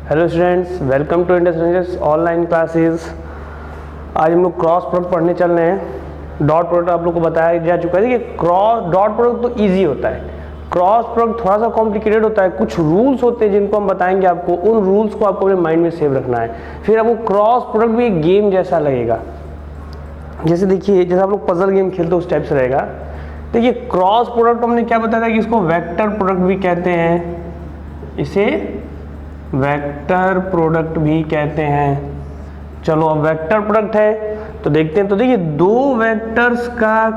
Hello students, welcome to Indus Rangers online classes. आज हम लोग क्रॉस प्रोडक्ट पढ़ने चल रहे हैं। डॉट प्रोडक्ट आप लोग को बताया जा चुका है कि क्रॉस डॉट प्रोडक्ट तो इजी होता है, क्रॉस प्रोडक्ट थोड़ा सा कॉम्प्लिकेटेड होता है। कुछ रूल्स होते हैं जिनको हम बताएंगे आपको, उन रूल्स को आपको अपने माइंड में सेव रखना है। फिर आपको क्रॉस प्रोडक्ट भी एक गेम जैसा लगेगा। जैसे देखिए, जैसे आप लोग पजल गेम खेलते हो उस टाइप से रहेगा। देखिए, क्रॉस प्रोडक्ट हमने क्या बताया था कि इसको वेक्टर प्रोडक्ट भी कहते हैं, इसे वेक्टर प्रोडक्ट भी कहते हैं। चलो, अब वेक्टर प्रोडक्ट है तो देखते हैं। तो देखिए, दो वेक्टर्स का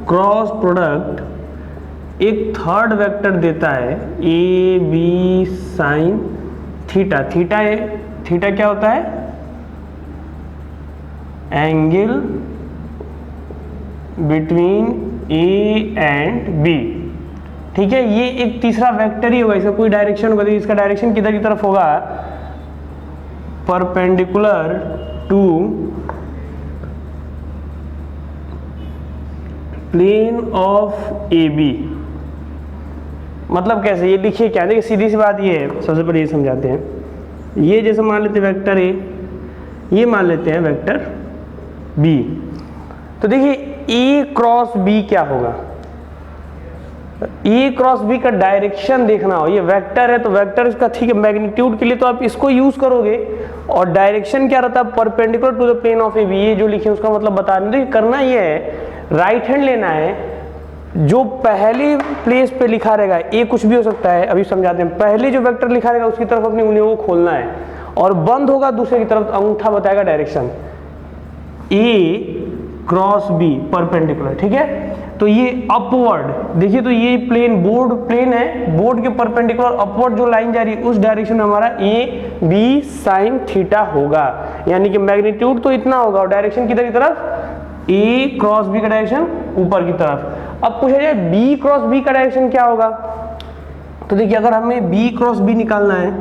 क्रॉस प्रोडक्ट एक थर्ड वेक्टर देता है A B sine theta. Theta क्या होता है? Angle between A and B. ठीक है, ये एक तीसरा वेक्टर ही होगा, इसका कोई डायरेक्शन होगा। इसका डायरेक्शन किधर की तरफ होगा? Perpendicular to plane of A B. मतलब कैसे? ये लिखिए क्या, देखिए सीधी सी बात ये है। सबसे पहले ये समझाते हैं। ये जैसे मान लेते हैं वेक्टर ए, ये मान लेते हैं वेक्टर बी। तो देखिए, ए क्रॉस बी क्या होगा? ए क्रॉस बी का डायरेक्शन देखना हो। ये वेक्टर है तो वेक्टर इसका, ठीक है, मैग्नीट्यूड के लिए तो आप इसको यूज करोगे, और डायरेक्शन क्या रहता है? Perpendicular to the plane of A B. ये जो लिखे उसका मतलब बता रहे हैं। करना ये है, राइट हैंड लेना है, जो पहले प्लेस पे लिखा रहेगा, ए कुछ भी हो सकता है, अभी समझाते हैं। पहले जो वेक्टर लिखा रहेगा उसकी तरफ अपनी उंगलियों को खोलना है, और बंद होगा दूसरे की तरफ, अंगूठा बताएगा डायरेक्शन। ए क्रॉस बी परपेंडिकुलर, ठीक है। तो ये अपवर्ड, देखिए, तो ये प्लेन, बोर्ड प्लेन है, बोर्ड के परपेंडिकुलर अपवर्ड जो लाइन जा रही है उस डायरेक्शन में हमारा ए बी साइन थीटा होगा। यानी कि मैग्नीट्यूड तो इतना होगा और डायरेक्शन किधर की तरफ? ए क्रॉस बी का डायरेक्शन ऊपर की तरफ। अब पूछा जाए बी क्रॉस बी का डायरेक्शन क्या होगा? तो देखिए, अगर हमें बी क्रॉस बी निकालना है,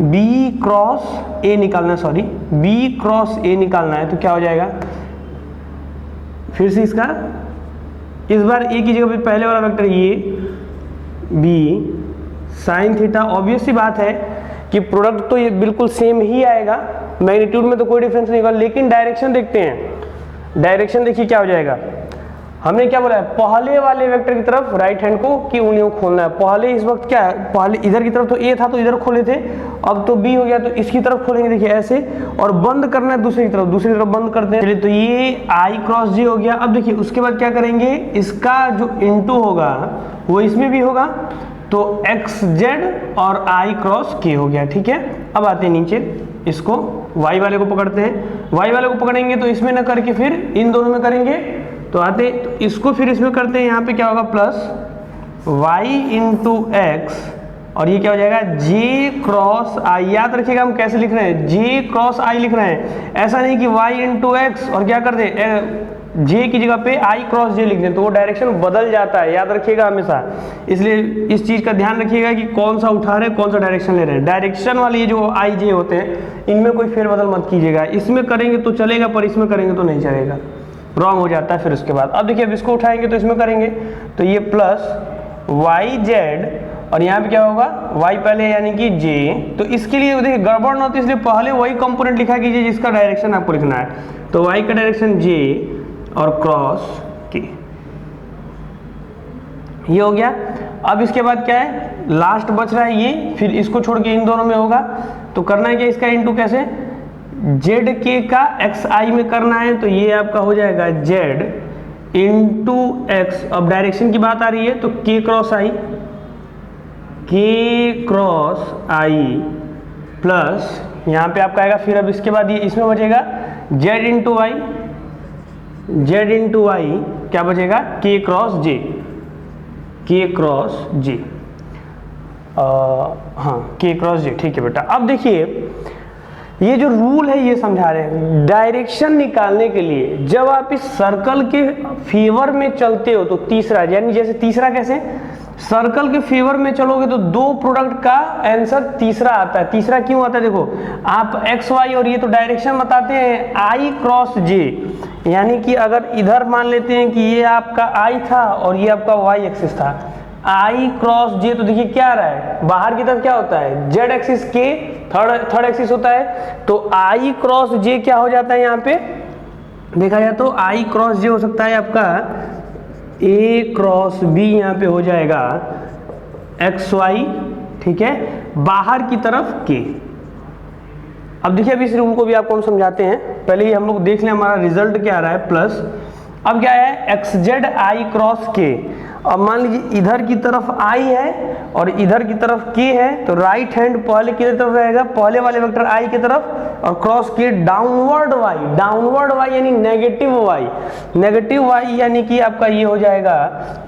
बी क्रॉस ए निकालना है, सॉरी, बी क्रॉस ए निकालना है, तो क्या हो जाएगा? फिर से इसका, इस बार ए की जगह पे पहले वाला वेक्टर ये बी साइन थीटा। ऑब्वियस सी बात है कि प्रोडक्ट तो ये बिल्कुल सेम ही आएगा, मैग्नीट्यूड में तो कोई डिफरेंस नहीं होगा। लेकिन डायरेक्शन देखते हैं। डायरेक्शन देखिए क्या हो जाएगा। हमने क्या बोला है? पहले वाले वेक्टर की तरफ राइट हैंड को की उंगलियों को खोलना है। पहले इस वक्त क्या है? पहले इधर की तरफ तो ए था तो इधर खोले थे, अब तो बी हो गया तो इसकी तरफ खोलेंगे। देखिए ऐसे, और बंद करना है दूसरी तरफ, दूसरी तरफ बंद करते हैं। तो ये आई क्रॉस जे हो गया। अब देखिए उसके बाद क्या करेंगे, इसका जो इनटू होगा वो इसमें भी होगा, तो एक्स जेड और आई क्रॉस के हो गया। ठीक है, अब आते हैं नीचे, इसको वाई वाले को पकड़ते हैं। वाई वाले को पकड़ेंगे तो इसमें न करके फिर इन दोनों में करेंगे, तो आते तो इसको फिर इसमें करते हैं। यहाँ पे क्या होगा? प्लस वाई इंटू एक्स, और ये क्या हो जाएगा? जे क्रॉस आई। याद रखिएगा हम कैसे लिख रहे हैं, जे क्रॉस आई लिख रहे हैं। ऐसा नहीं कि वाई इंटू एक्स और क्या कर दे, जे की जगह पे आई क्रॉस जे लिख दें, तो वो डायरेक्शन बदल जाता है। याद रखिएगा हमेशा, इसलिए इस चीज का ध्यान रखिएगा कि कौन सा उठा रहे हैं, कौन सा डायरेक्शन ले रहे हैं। डायरेक्शन वाले ये जो आई जे होते हैं इनमें कोई फेरबदल मत कीजिएगा। इसमें करेंगे तो चलेगा, पर इसमें करेंगे तो नहीं चलेगा, रॉन्ग हो जाता है। फिर उसके बाद अब देखिए, अब इसको उठाएंगे तो इसमें करेंगे, तो ये प्लस वाई जेड, और यहाँ पे क्या होगा? y पहले यानी कि j। तो इसके लिए देखिए गड़बड़ ना होती, इसलिए पहले वही कंपोनेंट लिखा कीजिए जिसका डायरेक्शन आपको लिखना है। तो y का डायरेक्शन j और क्रॉस k, ये हो गया। अब इसके बाद क्या है? लास्ट बच रहा है ये, फिर इसको छोड़ के इन दोनों में होगा। तो करना है क्या? इसका इंटू कैसे? जेड के का एक्स आई में करना है, तो ये आपका हो जाएगा जेड इंटू एक्स। अब डायरेक्शन की बात आ रही है तो के क्रॉस आई, के क्रॉस आई प्लस यहाँ पे आपका आएगा। फिर अब इसके बाद ये इसमें बचेगा Z into Y, Z into Y क्या बचेगा? के क्रॉस जे, के क्रॉस जे, हाँ के क्रॉस जे। ठीक है बेटा, अब देखिए ये जो रूल है ये समझा रहे हैं। डायरेक्शन निकालने के लिए जब आप इस सर्कल के फेवर में चलते हो तो तीसरा, यानी जैसे तीसरा कैसे, सर्कल के फेवर में चलोगे तो दो प्रोडक्ट का आंसर तीसरा आता है। तीसरा क्यों आता है? देखो, आप एक्स वाई और ये तो डायरेक्शन बताते हैं आई क्रॉस जे, यानी कि अगर इधर मान लेते हैं कि ये आपका आई था और ये आपका वाई एक्सिस था, आई क्रॉस जे, तो देखिए क्या आ रहा है, बाहर की तरफ क्या होता है जेड एक्सिस के थर्ड एक्सिस होता है। तो आई क्रॉस जे क्या हो जाता है यहाँ पे देखा जाए तो आई क्रॉस जे हो सकता है आपका ए क्रॉस बी, यहाँ पे हो जाएगा एक्स वाई, ठीक है, बाहर की तरफ के। अब देखिए अभी इस रूल को भी आपको हम समझाते हैं, पहले ही हम लोग देख लें हमारा रिजल्ट क्या आ रहा है प्लस। अब क्या है एक्स जेड आई क्रॉस के। अब मान लीजिए इधर की तरफ आई है और इधर की तरफ के है, तो राइट हैंड पहले किधर तरफ रहेगा, पहले वाले वेक्टर आई की तरफ, और क्रॉस के डाउनवर्ड वाई यानी नेगेटिव वाई, नेगेटिव वाई यानी कि आपका ये हो जाएगा,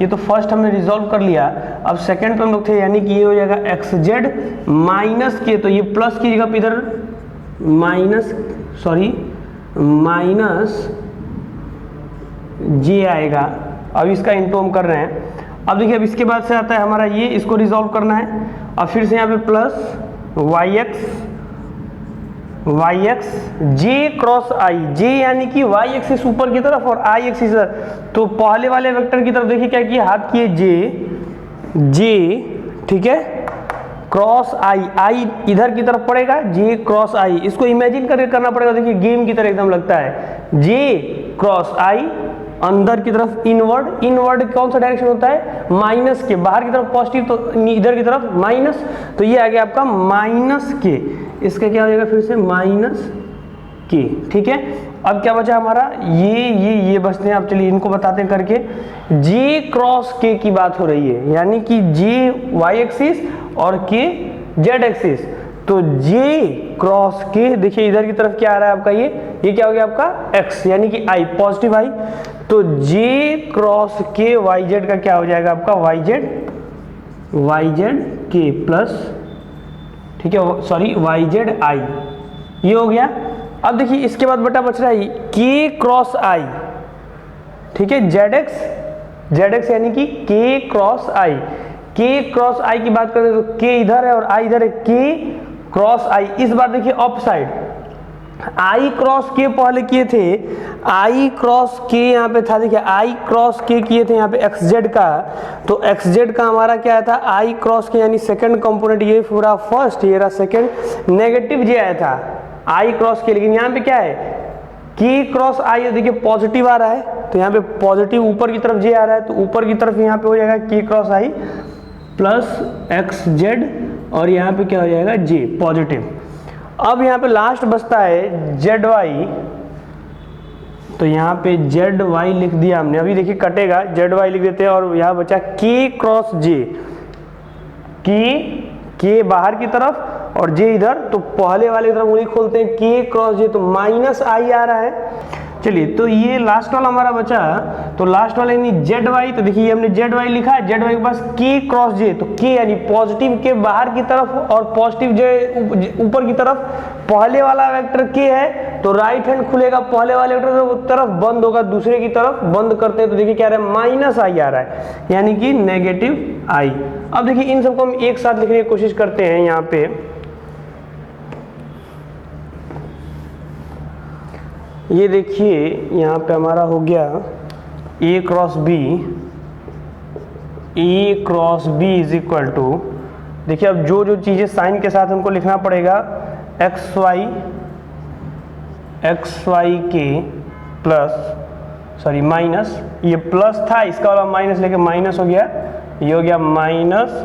ये तो फर्स्ट हमने रिजॉल्व कर लिया। अब सेकंड पे हम लोग थे, यानी कि ये हो जाएगा एक्स जेड माइनस के, तो ये प्लस की जगह पे इधर माइनस जे आएगा। अब इसका इंटू हम कर रहे हैं। अब देखिए अब इसके बाद से आता है हमारा ये, इसको रिजॉल्व करना है। अब फिर से यहाँ पे प्लस वाई एक्स जे क्रॉस आई, जे यानी कि वाई एक्सिस ऊपर की तरफ और आई एक्सिस, तो पहले वाले वेक्टर की तरफ देखिए क्या किया, हाथ किए जे, ठीक है, क्रॉस आई इधर की तरफ पड़ेगा, जे क्रॉस आई, इसको इमेजिन करके करना पड़ेगा। देखिए गेम की तरह एकदम लगता है, जे क्रॉस आई अंदर की तरफ इनवर्ड कौन सा डायरेक्शन होता है, माइनस के, बाहर की तरफ पॉजिटिव, तो इधर की तरफ माइनस, तो ये आ गया आपका माइनस के, इसका क्या हो जाएगा फिर से माइनस के, ठीक है। अब क्या बचा हमारा, ये बचते हैं। अब चलिए इनको बताते हैं करके। जे क्रॉस के की बात हो रही है, यानी कि जे वाई एक्सिस और के जेड एक्सिस, तो जे क्रॉस के, देखिए इधर की तरफ क्या आ रहा है आपका, ये क्या हो गया आपका एक्स, यानी कि आई पॉजिटिव आई, तो जे क्रॉस के वाई जेड का क्या हो जाएगा आपका वाई जेड के प्लस, ठीक है, सॉरी वाई जेड आई, ये हो गया। अब देखिए इसके बाद बेटा बच रहा है के क्रॉस आई, ठीक है, जेड एक्स यानी कि के क्रॉस आई, के क्रॉस आई की बात करें तो के इधर है और आई इधर है, के क्रॉस आई। इस बार देखिए अप साइड, आई क्रॉस के पहले किए थे, आई क्रॉस के यहाँ पे था, देखिए आई क्रॉस के किए थे यहाँ पे एक्स जेड का, तो एक्स जेड का हमारा क्या था, आई क्रॉस के यानी सेकंड कंपोनेंट, ये पूरा फर्स्ट, ये रहा सेकंड, नेगेटिव जे आया था आई क्रॉस के। लेकिन यहाँ पे क्या है, के क्रॉस आई, देखिए पॉजिटिव आ रहा है, तो यहाँ पे पॉजिटिव ऊपर की तरफ जे आ रहा है, तो ऊपर की तरफ यहाँ पे हो जाएगा के क्रॉस आई प्लस एक्स जेड, और यहाँ पे क्या हो जाएगा जे पॉजिटिव। अब यहाँ पे लास्ट बचता है जेड वाई, तो यहाँ पे जेड वाई लिख दिया हमने, अभी देखिए कटेगा, जेड वाई लिख देते हैं, और यहाँ बचा के क्रॉस जे, के बाहर की तरफ और जे इधर, तो पहले वाले की तरफ उंगली खोलते हैं, के क्रॉस जे, तो माइनस आई आ रहा है। चलिए तो ये लास्ट वाला हमारा बचा, तो लास्ट वाला यानी जेड वाई, तो देखिए हमने जेड वाई लिखा है, जेड वाई के पास के क्रॉस जे, तो के यानी पॉजिटिव के बाहर की तरफ और पॉजिटिव जे ऊपर की तरफ, पहले वाला वेक्टर के है तो राइट हैंड खुलेगा, पहले वाले वेक्टर तरफ बंद होगा, दूसरे की तरफ बंद करते हैं, तो देखिए क्या आ रहा है माइनस आई आ रहा है, यानी कि नेगेटिव आई। अब देखिए इन सबको हम एक साथ लिखने की कोशिश करते हैं। यहाँ पे ये देखिए यहाँ पे हमारा हो गया A cross B is equal to, देखिए अब जो चीज़ें साइन के साथ हमको लिखना पड़ेगा, एक्स वाई के प्लस सॉरी माइनस, ये प्लस था इसका वाला माइनस लेके माइनस हो गया, ये हो गया माइनस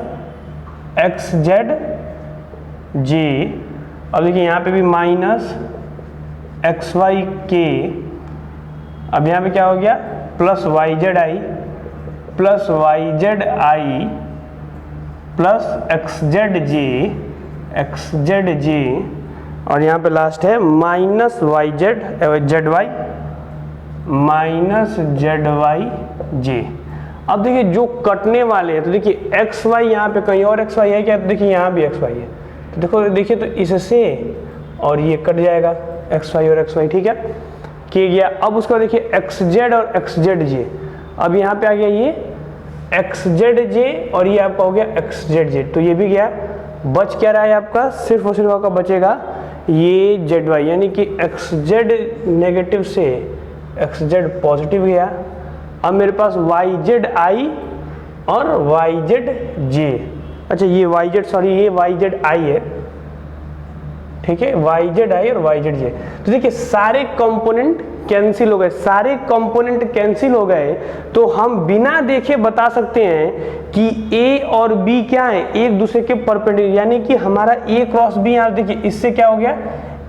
एक्स जेड जे। अब देखिए यहाँ पे भी माइनस एक्स वाई के, अब यहाँ पे क्या हो गया plus Y Z I plus X Z J, और यहाँ पे लास्ट है minus Y Z Y J. अब देखिए जो कटने वाले हैं, तो देखिए एक्स वाई यहाँ पे कहीं और एक्स वाई है क्या, तो देखिए यहाँ भी एक्स वाई है, तो देखो देखिए तो इससे और ये कट जाएगा एक्स वाई और एक्स वाई, ठीक है, किया गया। अब उसका देखिए एक्स जेड और एक्स जेड जे, अब यहाँ पे आ गया ये एक्स जेड जे और ये आपका हो गया एक्स जेड जे, तो ये भी गया। बच क्या रहा है आपका, सिर्फ और सिर्फ आपका बचेगा ये जेड वाई, यानी कि एक्स जेड नेगेटिव से एक्स जेड पॉजिटिव गया। अब मेरे पास वाई जेड आई और वाई जेड जे, अच्छा ये वाई जेड सॉरी ये वाई जेड आई है, ठीक है, वाई जेड आई और वाई जेड जे। तो देखिए सारे कंपोनेंट कैंसिल हो गए, सारे कंपोनेंट कैंसिल हो गए, तो हम बिना देखे बता सकते हैं कि ए और बी क्या है, एक दूसरे के परपेंडिकुलर, यानी कि हमारा ए क्रॉस बी, यहाँ देखिए इससे क्या हो गया,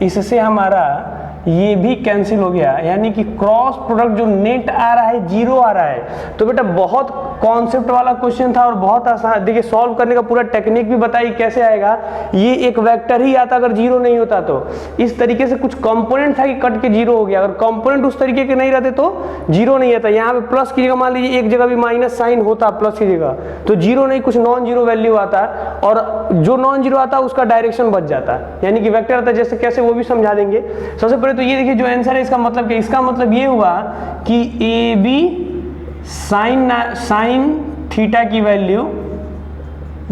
इससे हमारा ये भी कैंसिल हो गया, यानी कि क्रॉस प्रोडक्ट जो नेट आ रहा है 0 आ रहा है। तो बेटा बहुत कॉन्सेप्ट वाला क्वेश्चन था और बहुत आसान, देखिए सॉल्व करने का पूरा टेक्निक भी बताई कैसे आएगा। ये एक वेक्टर ही आता अगर 0 नहीं होता तो, इस तरीके से कुछ कंपोनेंट था कि कट के 0 हो गया, अगर कंपोनेंट उस तरीके के नहीं रहते तो 0 नहीं आता। यहाँ पे प्लस की जगह मान लीजिए एक जगह भी माइनस साइन होता प्लस की जगह, तो 0 नहीं कुछ नॉन जीरो वैल्यू आता, और जो नॉन जीरो आता उसका डायरेक्शन बच जाता, यानी कि वेक्टर आता जैसे कैसे वो भी समझा देंगे। सबसे पहले तो ये देखिए जो आंसर है इसका मतलब क्या, इसका मतलब ये हुआ कि ए बी साइन थीटा की वैल्यू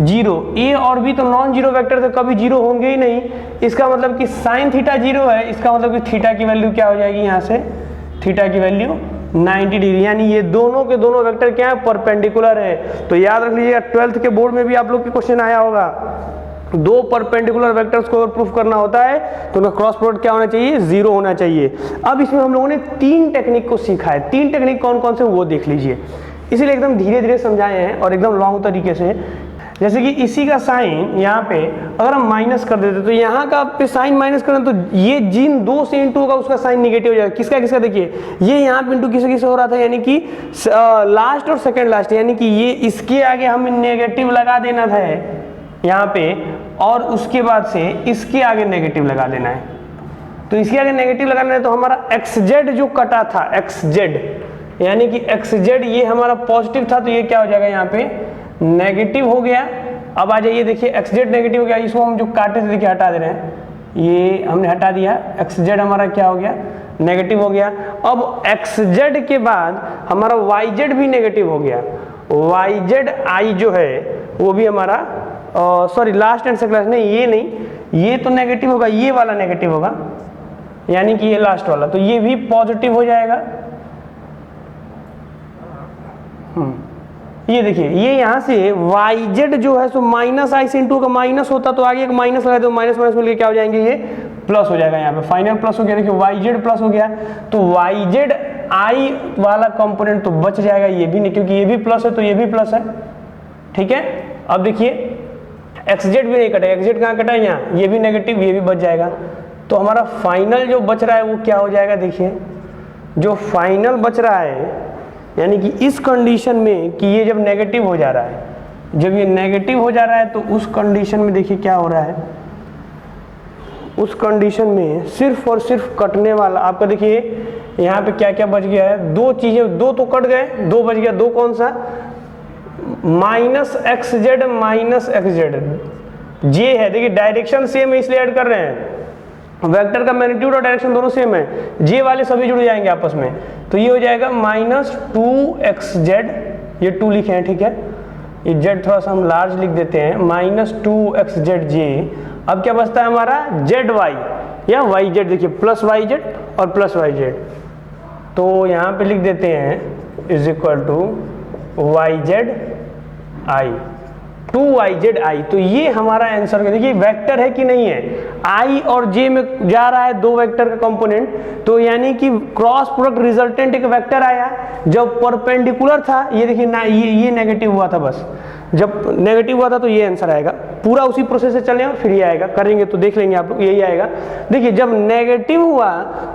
0, ए और बी तो नॉन जीरो वेक्टर थे, कभी 0 होंगे ही नहीं, इसका मतलब कि साइन थीटा 0 है, इसका मतलब कि थीटा की वैल्यू क्या हो जाएगी, यहाँ से थीटा की वैल्यू 90 डिग्री, यानी ये दोनों के दोनों वेक्टर क्या है, परपेंडिकुलर है। तो याद रख लीजिएगा 12th के बोर्ड में भी आप लोग के क्वेश्चन आया होगा, दो परपेंडिकुलर वेक्टर्स को अगर प्रूफ करना होता है तो उनका क्रॉस प्रोडक्ट क्या होना चाहिए, 0 होना चाहिए। अब इसमें हम लोगों ने 3 टेक्निक को सीखा है, 3 टेक्निक कौन कौन से वो देख लीजिए, इसीलिए एकदम धीरे धीरे समझाए हैं और एकदम लॉन्ग तरीके से। जैसे कि इसी का साइन यहाँ पे अगर हम माइनस कर देते तो यहाँ का पे साइन माइनस करें तो ये जिन 2 से इंटू होगा उसका साइन निगेटिव हो जाएगा, किसका किसका, देखिए ये यहाँ पे इंटू किसे किसे हो रहा था, यानी कि लास्ट और सेकंड लास्ट, यानी कि ये इसके आगे हमें नेगेटिव लगा देना था यहाँ पे, और उसके बाद से इसके आगे नेगेटिव लगा देना है। तो इसके आगे नेगेटिव लगाना है तो हमारा एक्स जेड जो कटा था, एक्स जेड यानी कि एक्स जेड ये हमारा पॉजिटिव था, तो ये क्या हो जाएगा यहाँ पे नेगेटिव हो गया। अब आ जाइए देखिए एक्स जेड नेगेटिव हो गया, इसको हम जो काटे थे देखिए हटा दे रहे हैं, ये हमने हटा दिया, एक्स जेड हमारा क्या हो गया, नेगेटिव हो गया। अब एक्स जेड के बाद हमारा वाई जेड भी नेगेटिव हो गया, वाई जेड आई जो है वो भी हमारा सॉरी लास्ट एंड सेकंड नहीं, ये नहीं, ये तो नेगेटिव होगा, ये वाला नेगेटिव होगा, यानी कि ये लास्ट वाला, तो ये भी पॉजिटिव हो जाएगा। ये देखिए ये यहाँ से वाई जेड जो है सो माइनस आई से इंटू का माइनस होता तो आगे एक माइनस लगा दो, माइनस माइनस मिलकर क्या हो जाएंगे, ये प्लस हो जाएगा, यहाँ पे फाइनल प्लस हो गया। देखिए वाई जेड प्लस हो गया, तो वाई जेड आई वाला कंपोनेंट तो बच जाएगा, ये भी नहीं, क्योंकि ये भी प्लस है तो ये भी प्लस है, ठीक है। अब देखिए एक्स जेड भी नहीं कटा, एक्स जेड कहाँ कटा है, यहाँ, ये भी नेगेटिव, ये भी बच जाएगा। तो हमारा फाइनल जो बच रहा है वो क्या हो जाएगा, देखिए जो फाइनल बच रहा है, यानी कि इस कंडीशन में कि ये जब नेगेटिव हो जा रहा है, जब ये नेगेटिव हो जा रहा है तो उस कंडीशन में देखिए क्या हो रहा है, उस कंडीशन में सिर्फ और सिर्फ कटने वाला आपका, देखिए यहाँ पे क्या क्या बच गया है, 2 चीजें, 2 तो कट गए, 2 बच गया, 2 कौन सा, minus X Z minus X Z J है, देखिए डायरेक्शन सेम है इसलिए ऐड कर रहे हैं, वेक्टर का मैग्नीट्यूड और डायरेक्शन दोनों सेम है, जे वाले सभी जुड़ जाएंगे आपस में, तो ये हो जाएगा माइनस 2x जेड, ये 2 लिखे हैं, ठीक है, ये जेड थोड़ा सा हम लार्ज लिख देते हैं, माइनस 2x जेड जे। अब क्या बचता है हमारा जेड वाई या वाई जेड, देखिए प्लस वाई जेड और प्लस वाई जेड, तो यहाँ पे लिख देते हैं is equal to Y Z I, 2yz I. तो ये हमारा आंसर है, देखिए वेक्टर है कि नहीं है, i और j में जा रहा है 2 वेक्टर का कंपोनेंट, तो यानी कि क्रॉस प्रोडक्ट रिजल्टेंट एक वेक्टर आया, जब परपेंडिकुलर था ये देखिए ना, ये नेगेटिव हुआ था, बस जब नेगेटिव हुआ था तो ये आंसर आएगा, पूरा उसी प्रोसेस से चलें और फिर ये आएगा, करेंगे तो देख लेंगे आप लोग, यही आएगा। देखिए जब नेगेटिव हुआ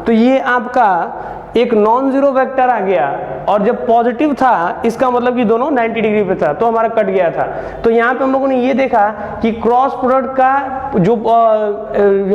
तो ये आपका एक नॉन जीरो वेक्टर आ गया, और जब पॉजिटिव था इसका मतलब कि दोनों 90 डिग्री पे था, तो हमारा कट गया था। तो यहाँ पे हम लोगों ने ये देखा कि क्रॉस प्रोडक्ट का जो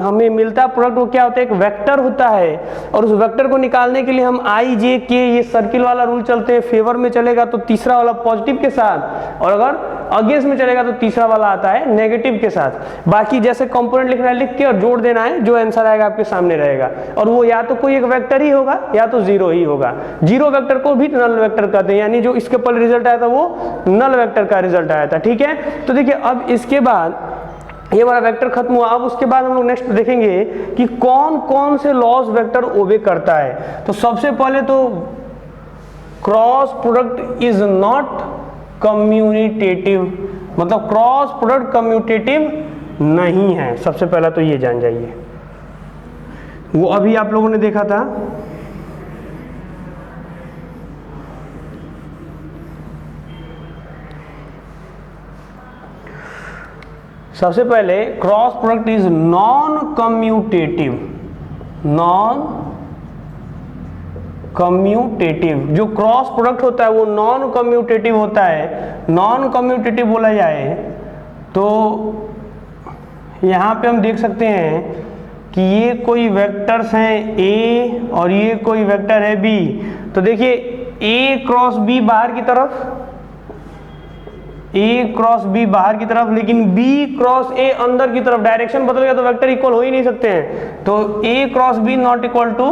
हमें मिलता प्रोडक्ट वो क्या होता है, एक वेक्टर होता है, और उस वेक्टर को निकालने के लिए हम आई जे के ये सर्किल वाला रूल चलते हैं, फेवर में चलेगा तो तीसरा वाला पॉजिटिव के साथ, और अगर अगेंस्ट में चलेगा तो तीसरा वाला आता है नेगेटिव के साथ। बाकी जैसे कंपोनेंट लिखना है लिख के और जोड़ देना है, जो आंसर आएगा आपके सामने रहेगा, और वो या तो कोई एक वेक्टर ही होगा या तो जीरो ही होगा। जीरो वेक्टर को भी नल वेक्टर कहते हैं, यानी जो इसके पहले रिजल्ट आया था वो नल वेक्टर का रिजल्ट आया था, ठीक है। तो देखिए अब इसके बाद ये हमारा वेक्टर खत्म हुआ, अब उसके बाद हम लोग नेक्स्ट देखेंगे कि कौन कौन से लॉज वेक्टर ओबे करता है। तो सबसे पहले तो cross product is not commutative, मतलब क्रॉस प्रोडक्ट कम्यूटेटिव नहीं है, सबसे पहला तो ये जान जाइए। वो अभी आप लोगों ने देखा था। सबसे पहले cross product is non commutative. Non commutative, जो क्रॉस प्रोडक्ट होता है वो नॉन कम्यूटेटिव होता है। नॉन कम्यूटेटिव बोला जाए तो यहाँ पे हम देख सकते हैं कि ये कोई वेक्टर्स हैं A और ये कोई वेक्टर है B। तो देखिए A क्रॉस B बाहर की तरफ, A क्रॉस B बाहर की तरफ, लेकिन B क्रॉस A अंदर की तरफ। डायरेक्शन बदल गया तो वेक्टर इक्वल हो ही नहीं सकते हैं। तो A cross B not equal to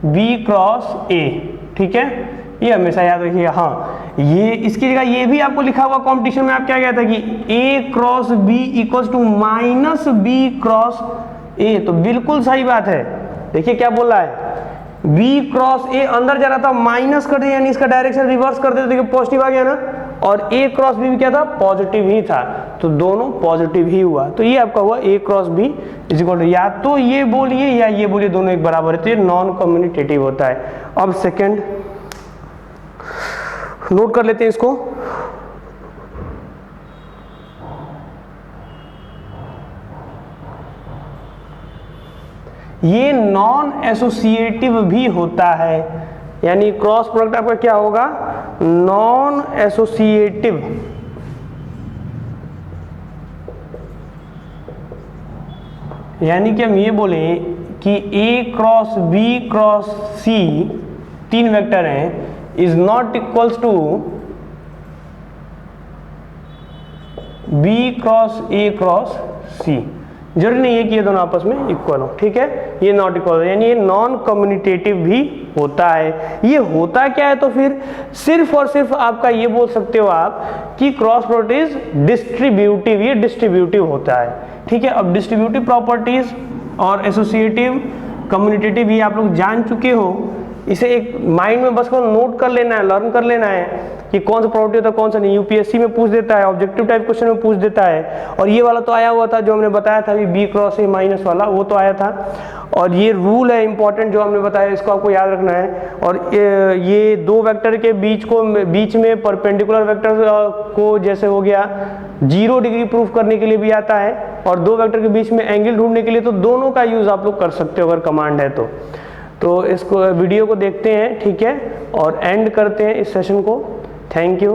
B cross A, ठीक है, ये हमेशा याद रखिएगा। हाँ, ये इसकी जगह ये भी आपको लिखा हुआ कंपटीशन में, आप क्या कहता है कि A cross B equals to minus B cross A। तो बिल्कुल सही बात है। देखिए क्या बोल रहा है, B क्रॉस A अंदर जा रहा था, माइनस कर दिया यानी इसका डायरेक्शन रिवर्स कर देते, देखिए पॉजिटिव आ गया ना, और A क्रॉस B भी क्या था, पॉजिटिव ही था, तो दोनों पॉजिटिव ही हुआ। तो ये आपका हुआ A cross B is equal to, या तो ये बोलिए या ये बोलिए, दोनों एक बराबर है, तो ये नॉन कम्यूटेटिव होता है। अब सेकंड नोट कर लेते हैं इसको। ये नॉन एसोसिएटिव भी होता है, यानी क्रॉस प्रोडक्ट आपका क्या होगा, नॉन एसोसिएटिव। यानी कि हम ये बोले कि A cross B cross C तीन वेक्टर हैं, is not equals to B cross A cross C। जरूरी नहीं है कि ये दोनों आपस में इक्वल हो, ठीक है, ये नॉट इक्वल, यानी ये नॉन कम्यूटेटिव भी होता है। ये होता क्या है, तो फिर सिर्फ और सिर्फ आपका ये बोल सकते हो आप कि क्रॉस प्रोडक्ट इज डिस्ट्रीब्यूटिव, ये डिस्ट्रीब्यूटिव होता है, ठीक है। अब डिस्ट्रीब्यूटिव प्रॉपर्टीज और एसोसिएटिव कम्यूटेटिव ये आप लोग जान चुके हो, इसे एक माइंड में बस को नोट कर लेना है, लर्न कर लेना है कि कौन सा प्रॉपर्टी होता है कौन सा नहीं। यूपीएससी में पूछ देता है, ऑब्जेक्टिव टाइप क्वेश्चन में पूछ देता है, और ये वाला तो आया हुआ था जो हमने बताया था अभी, B क्रॉस A माइनस वाला, वो तो आया था। और ये रूल है इंपॉर्टेंट जो हमने बताया, इसको आपको याद रखना है। और ये दो वेक्टर के बीच में परपेंडिकुलर वेक्टर को, जैसे हो गया 0 डिग्री प्रूफ करने के लिए भी आता है, और दो वेक्टर के बीच में एंगल ढूंढने के लिए, तो दोनों का यूज आप लोग कर सकते हो अगर कमांड है तो इसको वीडियो को देखते हैं, ठीक है, और एंड करते हैं इस सेशन को। Thank you.